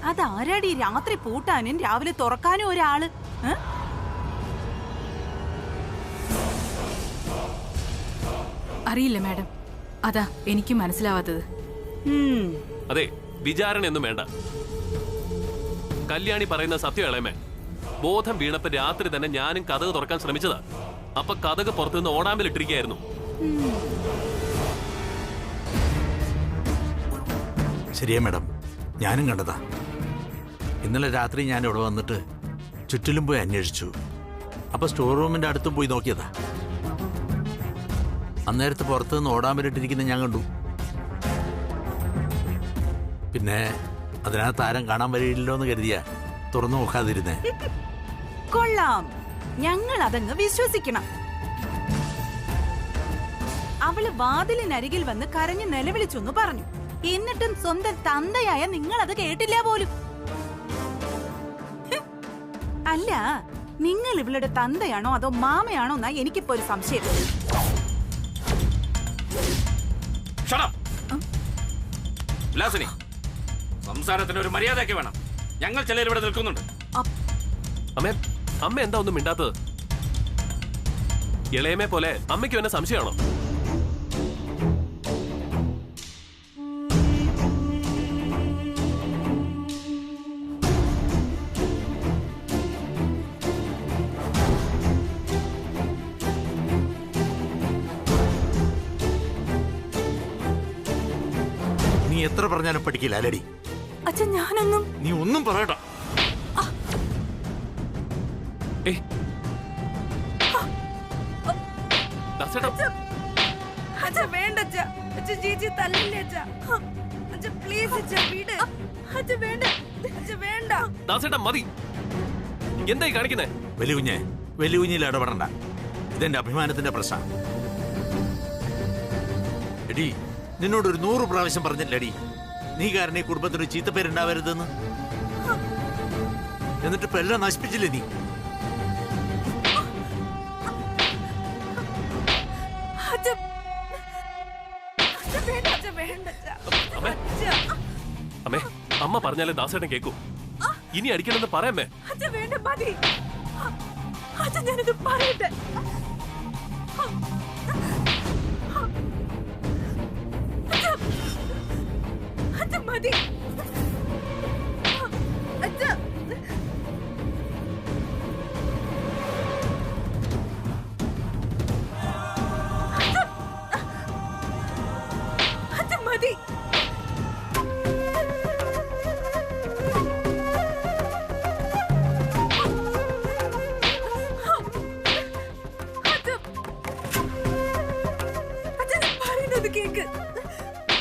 അതാരാടി രാത്രി പൂട്ടാനും രാവിലെ തുറക്കാനും ഒരാള്? അറിയില്ല മാഡം, അതാ എനിക്ക് മനസ്സിലാവാത്തത്. അതെ, വിചാരണയൊന്നും വേണ്ട. കല്യാണി പറയുന്ന സത്യം ഇളയമേ. ബോധം വീണപ്പോ രാത്രി തന്നെ ഞാനും കതക് തുറക്കാൻ ശ്രമിച്ചതാ. അപ്പൊ കതക് പുറത്തുനിന്ന് ഓടാമ്പലിട്ടിരിക്കുകയായിരുന്നു. ശരിയാ മാഡം, ഞാനും കണ്ടതാ. ഇന്നലെ രാത്രി ഞാൻ ഇവിടെ വന്നിട്ട് ചുറ്റിലും പോയി അന്വേഷിച്ചു. അപ്പൊ സ്റ്റോർ റൂമിന്റെ അടുത്തും പോയി നോക്കിയതാ. അന്നേരത്ത് പുറത്തുനിന്ന് ഓടാമ്പലിട്ടിരിക്കുന്ന ഞാൻ കണ്ടു. പിന്നെ അതിനകത്ത് ആരും കാണാൻ വരില്ലല്ലോ എന്ന് കരുതിയാ തുറന്നു നോക്കാതിരുന്നേ. കൊള്ളാം, ഞങ്ങൾ അതങ്ങ് വിശ്വസിക്കണം. അവള് വാതിലിനരികിൽ വന്ന് കരഞ്ഞു നിലവിളിച്ചൊന്നു പറഞ്ഞു. എന്നിട്ടും സ്വന്തം തന്തയായ നിങ്ങൾ അത് കേട്ടില്ല പോലും. അല്ല, നിങ്ങൾ ഇവളുടെ തന്തയാണോ അതോ മാമയാണോ എന്നാ എനിക്കിപ്പോ ഒരു സംശയം. സംസാരത്തിന് ഒരു മര്യാദയൊക്കെ വേണം. ഞങ്ങൾ ചിലർ ഇവിടെ നിൽക്കുന്നുണ്ട്. അമ്മേ, അമ്മ എന്താ ഒന്നും മിണ്ടാത്തത്? ഇളയമേ പോലെ അമ്മയ്ക്ക് എന്നെ സംശയമാണോ? നീ എത്ര പറഞ്ഞാലും പഠിക്കില്ല അല്ലടി. അച്ഛൻ ഞാനൊന്നും. നീ ഒന്നും പറയണ്ട. മതി. എന്തായി കാണിക്കുന്നേ? വലിയ കുഞ്ഞിൽ ഇടപെടണ്ട. ഇതെന്റെ അഭിമാനത്തിന്റെ പ്രശ്നം. എടി, നിന്നോടൊരു 100 പ്രാവശ്യം പറഞ്ഞില്ലടി, നീ കാരണം ഈ കുടുംബത്തിന് ചീത്തപ്പേരുണ്ടാവരുതെന്ന്. എന്നിട്ട് ഇപ്പൊ എല്ലാം നശിപ്പിച്ചില്ലേ നീ? അമ്മേ, അമ്മ പറഞ്ഞാലേ ദാസേട്ടൻ കേക്കൂ. ഇനി അടിക്കണമെന്ന് പറയാമേ. ഞാനിത് പറയട്ടെ. മതി. മതി.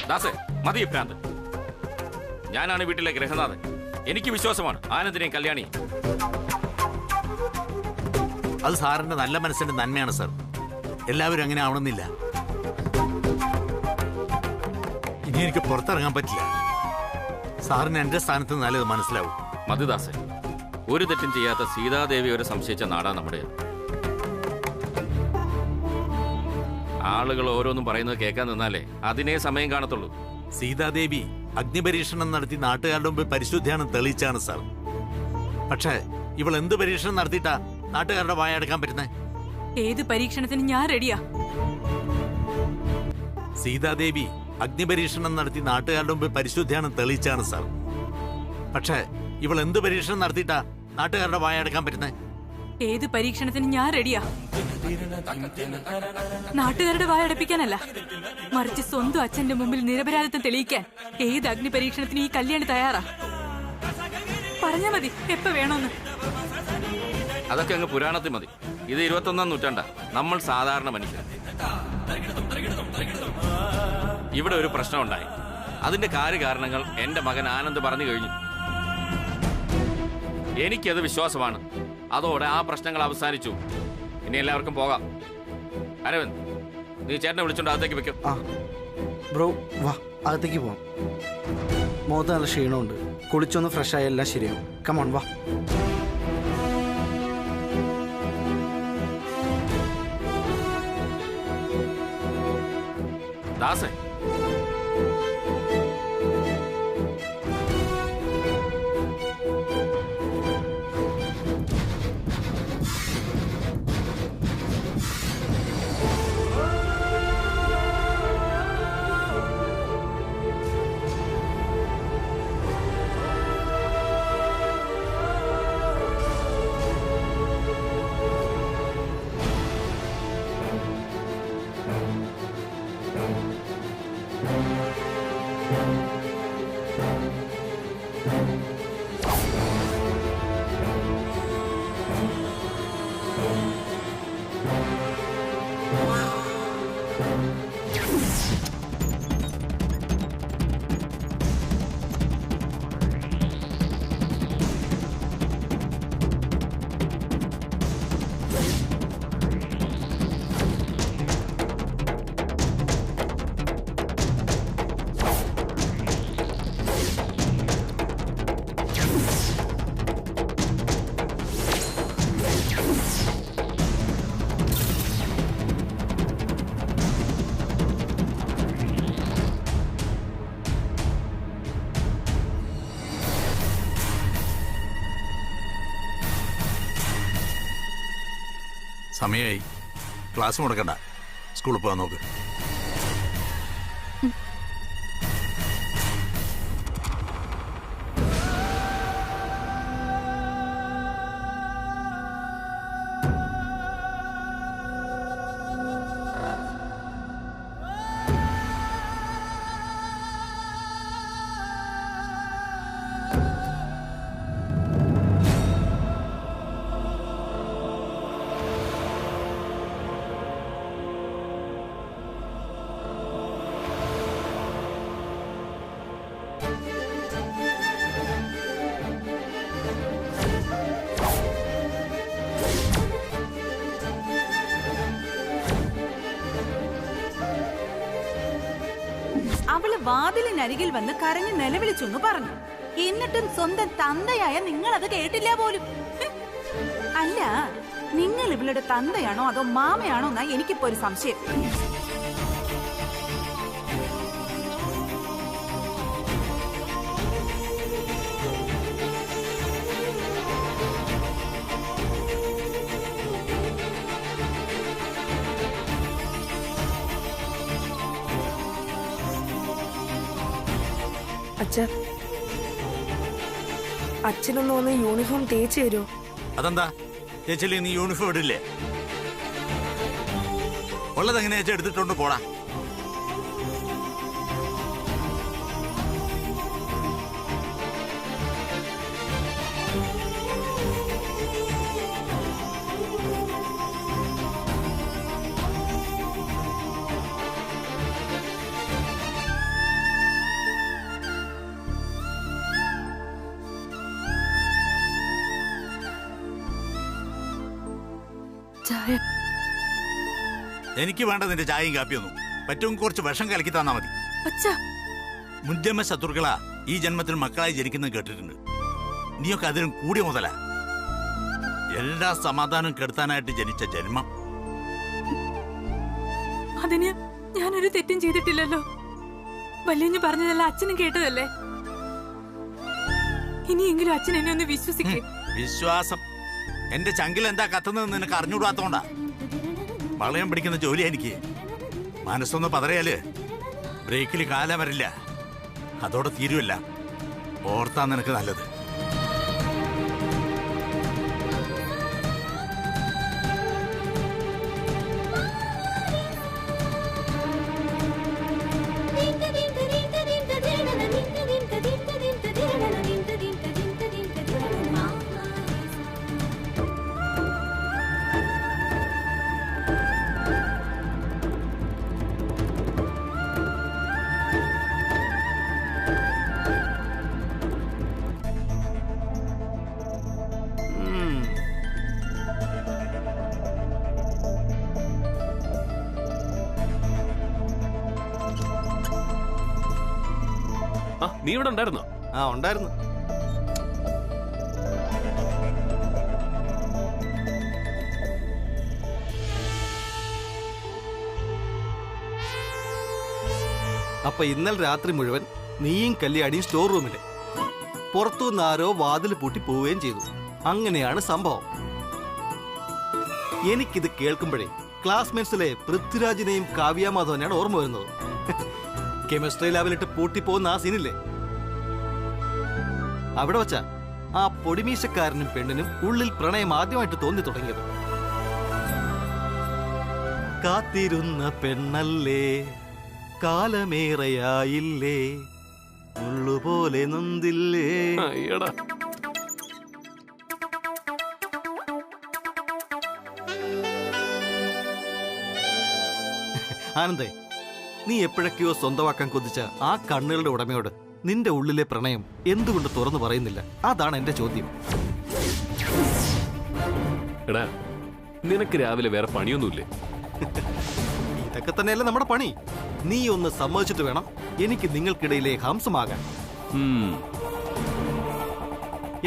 ദാസേ, മതി ഭ്രാന്ത്. ഞാനാണ് വീട്ടിലെ ഗൃഹനാഥൻ. എനിക്ക് വിശ്വാസമാണ് ആനന്ദിനെയും കല്യാണി. അത് സാറിന്റെ നല്ല മനസ്സിന്റെ നന്മയാണ് സാർ. എല്ലാവരും അങ്ങനെ ആവണമെന്നില്ല. ഇനി എനിക്ക് പുറത്തിറങ്ങാൻ പറ്റില്ല. സാറിന് എന്റെ സ്ഥാനത്ത് നല്ലത് മനസ്സിലാവും. മധുദാസൻ, ഒരു തെറ്റും ചെയ്യാത്ത സീതാദേവി ഒരു സംശയിച്ച നാടാ നമ്മുടെ. ആളുകൾ ഓരോന്നും പറയുന്നത് കേൾക്കാൻ നിന്നാലേ അതിനേ സമയം കാണത്തുള്ളൂ. സീതാദേവി അഗ്നിപരീക്ഷണം നടത്തി നാട്ടുകാരുടെ മുമ്പിൽ പരിശുദ്ധിയാണ് തെളിയിച്ചാണ് സാർ. പക്ഷേ ഇവൾ എന്ത് പരീക്ഷണം നടത്തിയിട്ടാ നാട്ടുകാരുടെ വായ അടക്കാൻ പറ്റുന്നേ? ഏത് പരീക്ഷണത്തിന് ഞാൻ റെഡിയാ. സീതാദേവി അഗ്നിപരീക്ഷണം നടത്തി നാട്ടുകാരുടെ മുമ്പിൽ പരിശുദ്ധിയാണ് തെളിയിച്ചാണ് സാർ. പക്ഷേ ഇവൾ എന്ത് പരീക്ഷണം നടത്തിയിട്ടാ നാട്ടുകാരുടെ വായ അടക്കാൻ പറ്റുന്നേ? ഏത് പരീക്ഷണത്തിന് ഞാൻ റെഡിയാ. നാട്ടുകാരുടെ വായടപ്പിക്കാനല്ല, മറിച്ച് സ്വന്തം അച്ഛന്റെ മുമ്പിൽ നിരപരാധിത്വം തെളിയിക്കാൻ ഏത് അഗ്നി പരീക്ഷണത്തിന് ഈ കല്യാണി തയ്യാറാ. പറഞ്ഞാ മതി എപ്പ വേണോന്ന്. അതൊക്കെ അങ്ങ് പുരാണത്തിൽ മതി. ഇത് 21-ാം നൂറ്റാണ്ടാ. നമ്മൾ സാധാരണ മനുഷ്യർ. ഇവിടെ ഒരു പ്രശ്നം ഉണ്ടായി. അതിന്റെ കാര്യകാരണങ്ങൾ എന്റെ മകൻ ആനന്ദ് പറഞ്ഞു കഴിഞ്ഞു. എനിക്കത് വിശ്വാസമാണ്. അതോടെ ആ പ്രശ്നങ്ങൾ അവസാനിച്ചു. ഇനി എല്ലാവർക്കും പോകാം. അരവിന്ദ്, നീ ചേട്ടനെ വിളിച്ചോണ്ട് അകത്തേക്ക് വെക്കും. ബ്രോ വാ, അകത്തേക്ക് പോവാം. മുഖത്ത് നല്ല ക്ഷീണമുണ്ട്. കുളിച്ചൊന്ന് ഫ്രഷ് ആയ എല്ലാം ശരിയാവും. കമോൺ വാ. ദാസേ, സമയമായി. ക്ലാസ് മുടക്കണ്ട, സ്കൂളിൽ പോകാൻ നോക്ക്. അവള് വാതിലിനരികിൽ വന്ന് കരഞ്ഞു നിലവിളിച്ചെന്ന് പറഞ്ഞു. എന്നിട്ടും സ്വന്തം തന്തയായ നിങ്ങൾ അത് കേട്ടില്ല പോലും. അല്ല, നിങ്ങൾ ഇവളുടെ തന്തയാണോ അതോ മാമയാണോ എന്നാ എനിക്കിപ്പോ ഒരു സംശയം. അച്ഛനൊന്ന് വന്ന് യൂണിഫോം തേച്ച് തരുമോ? അതെന്താ ചേച്ചി, നീ യൂണിഫോം ഇടില്ലേ? ഉള്ളതെങ്ങനെ ചേച്ചി എടുത്തിട്ടുണ്ട് പോടാ. എനിക്ക് വേണ്ട നിന്റെ ചായയും കാപ്പിയൊന്നും. പറ്റും കുറച്ച് വിഷം കലക്കി തന്നാ മതി. മുൻജന്മ ശത്രുക്കളാ ഈ ജന്മത്തിൽ മക്കളായി ജനിക്കുന്നത് കേട്ടിട്ടുണ്ട്. നീയൊക്കെ അതിനും കൂടിയ മുതലാ. എല്ലാ സമാധാനം കെടുത്താനായിട്ട് ജനിച്ച ജന്മം. അതിന് ഞാനൊരു തെറ്റും ചെയ്തിട്ടില്ലല്ലോ. വല്യഞ്ഞു പറഞ്ഞതല്ല അച്ഛനും കേട്ടതല്ലേ. ഇനിയെങ്കിലും അച്ഛൻ എന്നെ ഒന്ന് വിശ്വസിക്കേ. വിശ്വാസം എന്റെ ചങ്കിൽ എന്താ കത്തുന്നത് നിനക്ക് അറിഞ്ഞുകൂടാത്തോണ്ടാ. വളയം പിടിക്കുന്ന ജോലിയാ എനിക്ക്. മനസ്സൊന്ന് പതറിയാല് ബ്രേക്കിൽ കാലം വരില്ല. അതോടെ തീരുമല്ല. ഓർത്താ നിനക്ക് നല്ലത്. നീ ഇവിടെ ഉണ്ടായിരുന്നോ? ആ ഉണ്ടായിരുന്നു. അപ്പൊ ഇന്നലെ രാത്രി മുഴുവൻ നീയും കല്യാണിയും സ്റ്റോർ റൂമില്. പുറത്തുനിന്ന് ആരോ വാതിൽ പൂട്ടി പോവുകയും ചെയ്തു. അങ്ങനെയാണ് സംഭവം. എനിക്കിത് കേൾക്കുമ്പോഴേ ക്ലാസ്മേറ്റ്സിലെ പൃഥ്വിരാജിനെയും കാവ്യ മാധവനെയാണ് ഓർമ്മ വരുന്നത്. കെമിസ്ട്രി ലാബിലിട്ട് പൂട്ടിപ്പോകുന്ന ആ സീനില്ലേ, അവിടെ വച്ചാ ആ പൊടിമീശക്കാരനും പെണ്ണിനും ഉള്ളിൽ പ്രണയം ആദ്യമായിട്ട് തോന്നി തുടങ്ങിയത്. കാത്തിരുന്ന പെണ്ണല്ലേ, കാലമേറെയായില്ലേ, ഉള്ളുപോലെ നൊന്തില്ലേ. ആനന്ദേ, നീ എപ്പോഴൊക്കെയോ സ്വന്തമാക്കാൻ കൊതിച്ച ആ കണ്ണുകളുടെ ഉടമയോട് നിന്റെ ഉള്ളിലെ പ്രണയം എന്തുകൊണ്ട് തുറന്നു പറയുന്നില്ല? അതാണ് എന്റെ ചോദ്യം. എടാ, നിനക്ക് രാവിലെ വേറെ പണിയൊന്നുമില്ലേ? ഇതൊക്കെ തന്നെയല്ലേ നമ്മുടെ പണി. നീ ഒന്ന് സമ്മതിച്ചിട്ട് വേണം എനിക്ക് നിങ്ങൾക്കിടയിലെ ഹംസമാകാൻ.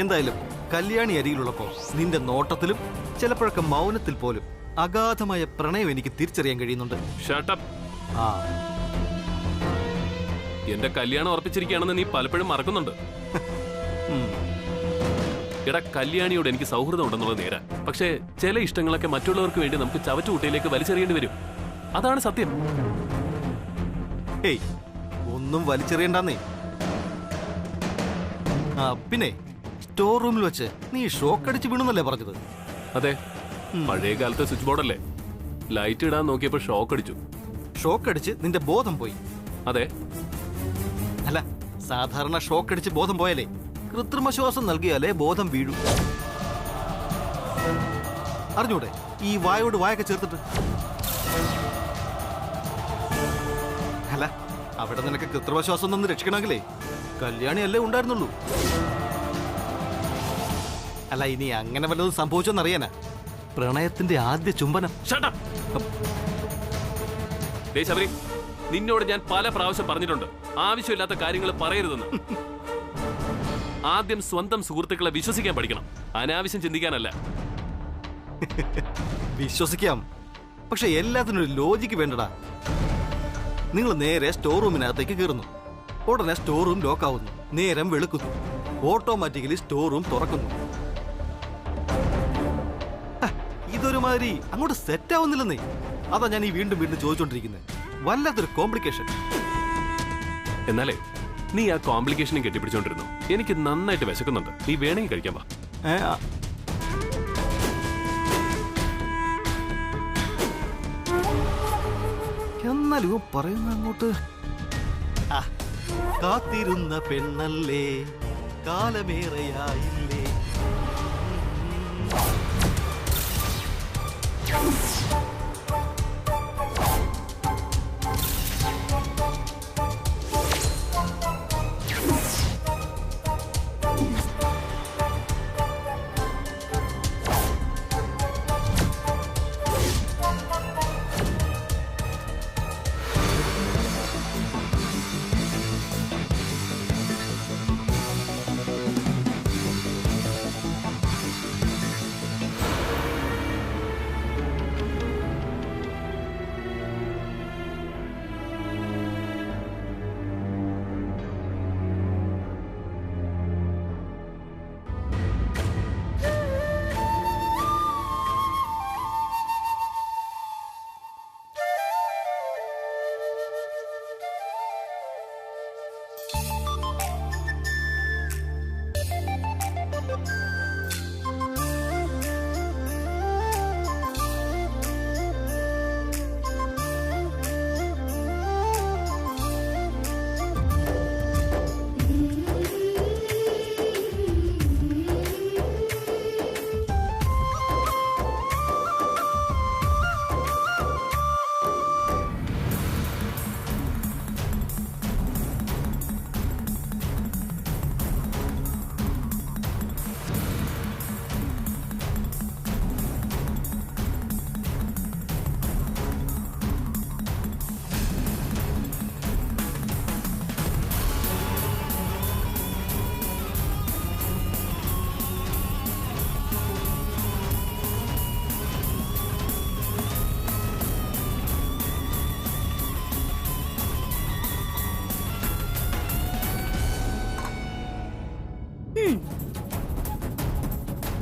എന്തായാലും കല്യാണി അരികിലുള്ളപ്പോ നിന്റെ നോട്ടത്തിലും ചിലപ്പോഴൊക്കെ മൗനത്തിൽ പോലും അഗാധമായ പ്രണയം എനിക്ക് തിരിച്ചറിയാൻ കഴിയുന്നുണ്ട്. ആ, എന്റെ കല്യാണം ഉറപ്പിച്ചിരിക്കുകയാണെന്ന് നീ പലപ്പോഴും മറക്കുന്നുണ്ട്. എടാ, കല്യാണിയോട് എനിക്ക് സൗഹൃദം ഉണ്ടെന്നുള്ളത് നേരാ. പക്ഷേ ചില ഇഷ്ടങ്ങളൊക്കെ മറ്റുള്ളവർക്ക് വേണ്ടി നമുക്ക് ചവറ്റുകുട്ടയിലേക്ക് വലിച്ചെറിയേണ്ടി വരും. അതാണ് സത്യം. ഏയ്, ഒന്നും വലിച്ചെറിയണ്ടെന്നേ. ആ പിന്നെ സ്റ്റോർ റൂമിൽ വെച്ച് നീ ഷോക്ക് അടിച്ച് വീണെന്നല്ലേ പറഞ്ഞത്? അതെ, പഴയ കാലത്തെ സ്വിച്ച് ബോർഡല്ലേ. ലൈറ്റ് ഇടാൻ നോക്കിയപ്പോ ഷോക്ക് അടിച്ചു. ഷോക്ക് അടിച്ച് നിന്റെ ബോധം പോയി? അതെ. അല്ല, സാധാരണ ഷോക്ക് അടിച്ച് ബോധം പോയാലേ കൃത്രിമ ശ്വാസം നൽകിയാലേ ബോധം വീഴൂ. അറിഞ്ഞൂടെ ഈ വായോട് വായൊക്കെ ചേർത്തിട്ട്? അല്ല, അവിടെ നിനക്ക് കൃത്രിമ ശ്വാസം നിന്ന് രക്ഷിക്കണമെങ്കിലേ കല്യാണി അല്ലേ ഉണ്ടായിരുന്നുള്ളൂ. അല്ല, ഇനി അങ്ങനെ വല്ലതും സംഭവിച്ചോന്നറിയാനാ പ്രണയത്തിന്റെ ആദ്യ ചുംബനം. ശബരി, നിന്നോട് ഞാൻ പല പ്രാവശ്യം പറഞ്ഞിട്ടുണ്ട് ആവശ്യമില്ലാത്ത കാര്യങ്ങൾ പറയരുതെന്ന്. ആദ്യം സ്വന്തം സുഹൃത്തുക്കളെ വിശ്വസിക്കാൻ പഠിക്കണം, അനാവശ്യം ചിന്തിക്കാനല്ല. വിശ്വസിക്കാം, പക്ഷെ എല്ലാത്തിനും ഒരു ലോജിക്ക് വേണ്ടടാ. നിങ്ങൾ നേരെ സ്റ്റോർ റൂമിനകത്തേക്ക് കയറുന്നു, ഉടനെ സ്റ്റോർ റൂം ലോക്ക് ആവുന്നു, നേരം വെളുക്കുന്നു, ഓട്ടോമാറ്റിക്കലി സ്റ്റോർ റൂം തുറക്കുന്നു. ഇതൊരുമാതിരി അങ്ങോട്ട് സെറ്റ് ആവുന്നില്ലെന്നേ. അതാ ഞാൻ ഈ വീണ്ടും വീണ്ടും ചോദിച്ചോണ്ടിരിക്കുന്നത്. വല്ലാത്തൊരു കോംപ്ലിക്കേഷൻ. എന്നാലേ നീ ആ കോംപ്ലിക്കേഷനും കെട്ടിപ്പിടിച്ചോണ്ടിരുന്നു. എനിക്ക് നന്നായിട്ട് വിശക്കുന്നുണ്ട്, നീ വേണമെങ്കിൽ കഴിക്കാൻ വാ. എന്നാലും പറയുന്ന അങ്ങോട്ട് കാത്തിരുന്ന പെണ്ണല്ലേ കാലമേറെയായില്ലേ.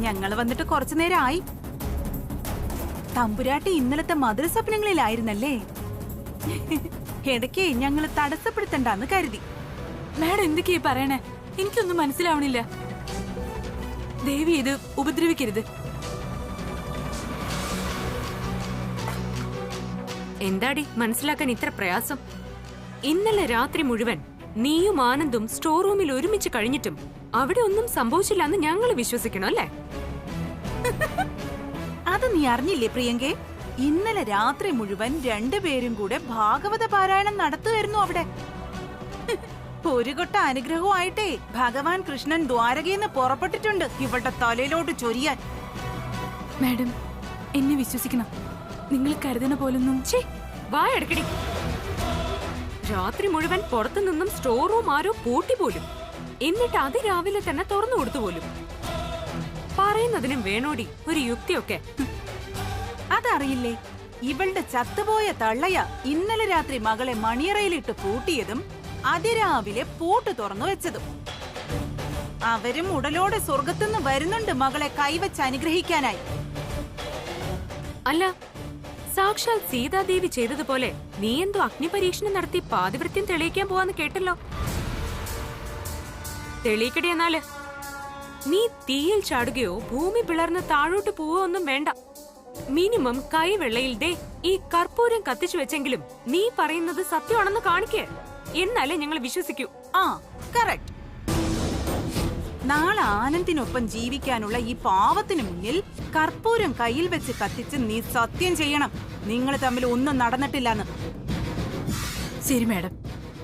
ഞങ്ങള് വന്നിട്ട് കുറച്ചു നേരമായി. തമ്പുരാട്ടി ഇന്നലത്തെ മധുര സ്വപ്നങ്ങളിലായിരുന്നല്ലേ. ഇടയ്ക്ക് ഞങ്ങള് തടസ്സപ്പെടുത്തണ്ടെന്ന് കരുതി. മാഡം എന്തൊക്കെയാ പറയണേ? എനിക്കൊന്നും മനസ്സിലാവണില്ല. ദേവി ഇത് ഉപദ്രവിക്കരുത്. എന്താടി മനസ്സിലാക്കാൻ ഇത്ര പ്രയാസം? ഇന്നലെ രാത്രി മുഴുവൻ നീയും ആനന്ദും സ്റ്റോർ റൂമിൽ ഒരുമിച്ച് കഴിഞ്ഞിട്ടും അവിടെ ഒന്നും സംഭവിച്ചില്ല എന്ന് ഞങ്ങൾ വിശ്വസിക്കണം അല്ലേ? അത് നീ അറിഞ്ഞില്ലേ പ്രിയങ്കേ? ഇന്നലെ രാത്രി മുഴുവൻ രണ്ടുപേരും കൂടെ ഭാഗവത പാരായണം നടത്തുമായിരുന്നു അവിടെ. ഒരു കൊട്ട അനുഗ്രഹമായിട്ടേ ഭഗവാൻ കൃഷ്ണൻ ദ്വാരകയിൽ നിന്ന് പുറപ്പെട്ടിട്ടുണ്ട് ഇവളുടെ തലയിലോട്ട് ചൊരിയാൻ. മാഡം, എന്നെ വിശ്വസിക്കണം. നിങ്ങൾ കരുതുന്ന പോലൊന്നും. വായടക്കടി. രാത്രി മുഴുവൻ പുറത്തു നിന്നും സ്റ്റോർ റൂം ആരോ പൂട്ടി പോലും, എന്നിട്ട് അതിരാവിലെ തന്നെ തുറന്നു കൊടുത്തു പോലും. പറയുന്നതിനും വേണോടി ഒരു യുക്തിയൊക്കെ. അതറിയില്ലേ? ഇവളുടെ ചത്തുപോയ തള്ളയ ഇന്നലെ രാത്രി മകളെ മണിയറയിലിട്ട് പൂട്ടിയതും അതിരാവിലെ പൂട്ട് തുറന്നു വെച്ചതും. അവരും ഉടലോടെ സ്വർഗത്തുനിന്ന് വരുന്നുണ്ട് മകളെ കൈവച്ച് അനുഗ്രഹിക്കാനായി. അല്ല, സാക്ഷാൽ സീതാദേവി ചെയ്തതുപോലെ നീ എന്തോ അഗ്നിപരീക്ഷണം നടത്തി പാതിവൃത്യം തെളിയിക്കാൻ പോവാന്ന് കേട്ടല്ലോ. തെളിയിക്കടേ എന്നാല്. നീ തീയിൽ ചാടുകയോ ഭൂമി പിളർന്ന് താഴോട്ട് പോവോ ഒന്നും വേണ്ട. മിനിമം കൈവെള്ളയിൽ ദേ ഈ കർപ്പൂരം കത്തിച്ചു വെച്ചെങ്കിലും നീ പറയുന്നത് സത്യമാണെന്ന് കാണിക്കേ. എന്നാലേ ഞങ്ങൾ വിശ്വസിക്കൂ. ആ കറക്റ്റ്. നാളെ ആനന്ദിനൊപ്പം ജീവിക്കാനുള്ള ഈ പാവത്തിന് മുന്നിൽ കർപ്പൂരം കയ്യിൽ വെച്ച് കത്തിച്ച് നീ സത്യം ചെയ്യണം നിങ്ങൾ തമ്മിൽ ഒന്നും നടന്നിട്ടില്ലെന്ന്. ശരി മാഡം,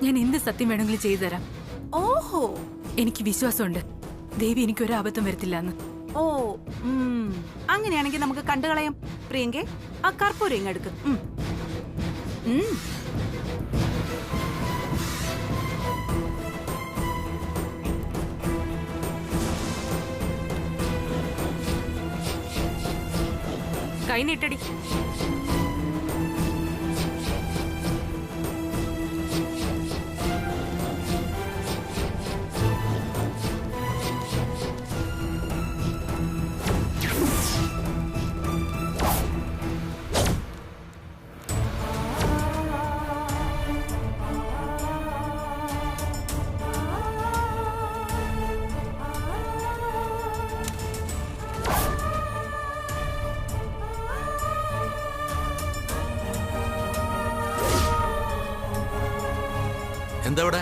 ഞാൻ എന്ത് സത്യം വേണമെങ്കിലും ചെയ്തു തരാം. ഓഹോ, എനിക്ക് വിശ്വാസമുണ്ട് ദേവി എനിക്കൊരു അബദ്ധം വരത്തില്ലെന്ന്. ഓ അങ്ങനെയാണെങ്കിൽ നമുക്ക് കണ്ടുകളയാം. പ്രിയങ്കെ, ആ കർപ്പൂരം ഇങ്ങെടുക്ക്. കൈ നീട്ടടി. എന്താ ഇവിടെ?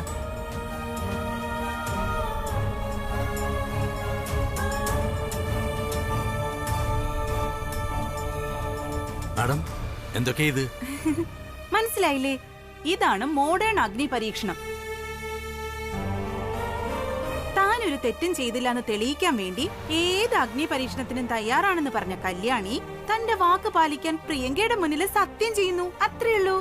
മാഡം, എന്തൊക്കെയാ ഇത്? മനസ്സിലായില്ലേ? ഇതാണ് മോഡേൺ അഗ്നി പരീക്ഷണം. താനൊരു തെറ്റും ചെയ്തില്ല എന്ന് തെളിയിക്കാൻ വേണ്ടി ഏത് അഗ്നി പരീക്ഷണത്തിനും തയ്യാറാണെന്ന് പറഞ്ഞ കല്യാണി തന്റെ വാക്ക് പാലിക്കാൻ പ്രിയങ്കയുടെ മുന്നിൽ സത്യം ചെയ്യുന്നു. അത്രയുള്ളൂ.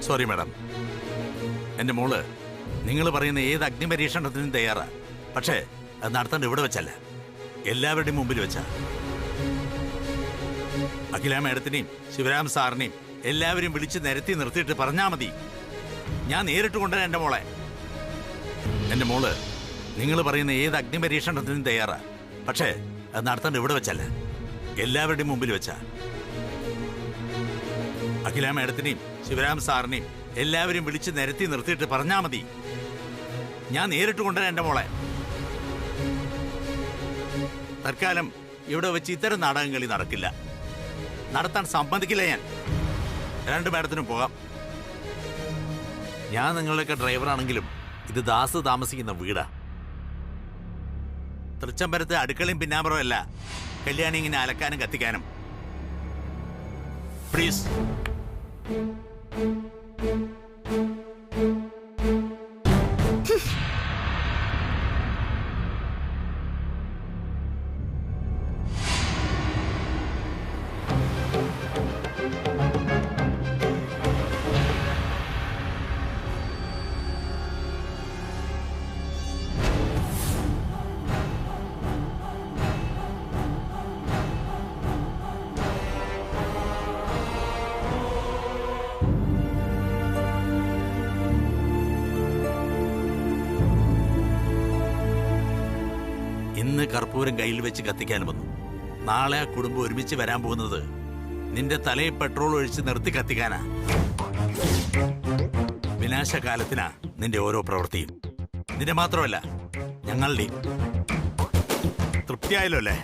സോറി മാഡം, എന്റെ മോള് നിങ്ങൾ പറയുന്ന ഏത് അഗ്നി പരീക്ഷണത്തിനും തയ്യാറാ. പക്ഷേ അത് നടത്തേണ്ട ഇവിടെ വെച്ചല്ല, എല്ലാവരുടെയും മുമ്പിൽ വെച്ചാ. അഖില മേഡത്തിനെയും ശിവരാം സാറിനെയും എല്ലാവരും വിളിച്ച് നിരത്തി നിർത്തിയിട്ട് പറഞ്ഞാ മതി. ഞാൻ നേരിട്ട് കൊണ്ടുവരാൻ എന്റെ മോളെ. എന്റെ മോള് നിങ്ങൾ പറയുന്ന ഏത് അഗ്നി പരീക്ഷണത്തിനും തയ്യാറാ. പക്ഷേ അത് നടത്തേണ്ട ഇവിടെ വെച്ചല്ല, എല്ലാവരുടെയും മുമ്പിൽ വെച്ചാ. അഖില മേഡത്തിനെയും ശിവരാം സാറിനെയും എല്ലാവരും വിളിച്ച് നിരത്തി നിർത്തിയിട്ട് പറഞ്ഞാ മതി. ഞാൻ നേരിട്ട് കൊണ്ടുവരാൻ എന്റെ മോളെ. തൽക്കാലം ഇവിടെ വെച്ച് ഇത്തരം നാടകങ്ങളി നടക്കില്ല, നടത്താൻ സമ്മതിക്കില്ല. ഞാൻ രണ്ട് മേഡത്തിനും പോകാം. ഞാൻ നിങ്ങളുടെയൊക്കെ ഡ്രൈവറാണെങ്കിലും ഇത് ദാസ് താമസിക്കുന്ന വീടാ. തൃച്ചംബരത്തെ അടുക്കളയും പിന്നാമ്പറവും അല്ല കല്യാണി ഇങ്ങനെ അലക്കാനും കത്തിക്കാനും. പ്ലീസ്. ഇന്ന് കർപ്പൂരം കയ്യിൽ വെച്ച് കത്തിക്കാൻ വന്നു. നാളെ ആ കുടുംബം ഒരുമിച്ച് വരാൻ പോകുന്നത് നിന്റെ തലയിൽ പെട്രോൾ ഒഴിച്ച് നിർത്തി കത്തിക്കാനാ. വിനാശകാലത്തിനാ നിന്റെ ഓരോ പ്രവൃത്തിയും. നിന്റെ മാത്രമല്ല ഞങ്ങളുടെയും. തൃപ്തിയായല്ലോ അല്ലേ?